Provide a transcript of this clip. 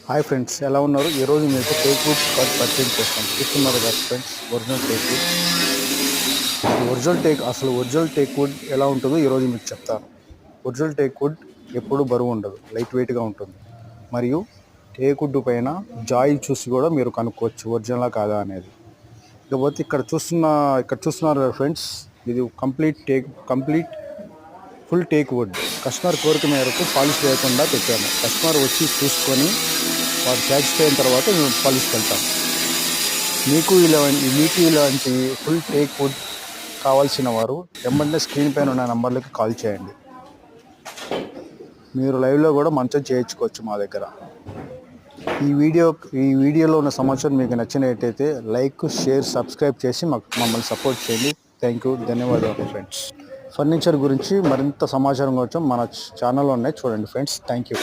Hi friends, ఎలా ఉన్నారు? ఈరోజు మీకు టేక్ వుడ్ కార్డ్ పరిచయం చేస్తాం. చూస్తున్నారు కదా friends, original teak wood. Original teak wood ఎలా ఉంటుందో ఈరోజు మీకు చెప్తాను. ఒరిజినల్ టేక్ వుడ్ ఎప్పుడు బరువు ఉండదు, లైట్ వెయిట్గా ఉంటుంది. మరియు టేక్ వుడ్ పైన జాయిల్ చూసి కూడా మీరు కనుక్కోవచ్చు ఒరిజినలా కాదా అనేది. ఇకపోతే ఇక్కడ చూస్తున్నారు కదా ఫ్రెండ్స్, ఇది complete full teak wood. Customer కోరిక మేరకు పాలిష్ లేకుండా పెట్టాము. కస్టమర్ వచ్చి చూసుకొని వారు సాటిస్ఫై అయిన తర్వాత మేము పాలిష్కి వెళ్తాం. మీకు ఇలాంటి ఫుల్ టేక్ వుడ్ కావాల్సిన వారు వెంబడే స్క్రీన్ పైన ఉన్న నంబర్లకి కాల్ చేయండి. మీరు లైవ్లో కూడా మంచం చేయించుకోవచ్చు మా దగ్గర. ఈ వీడియోలో ఉన్న సమాచారం మీకు నచ్చినట్టయితే లైక్, షేర్, సబ్స్క్రైబ్ చేసి మమ్మల్ని సపోర్ట్ చేయండి. థ్యాంక్ యూ, ధన్యవాదాలు ఫ్రెండ్స్. ఫర్నిచర్ గురించి మరింత సమాచారం కోసం మన ఛానల్లో ఉన్నాయి, చూడండి ఫ్రెండ్స్. Thank you.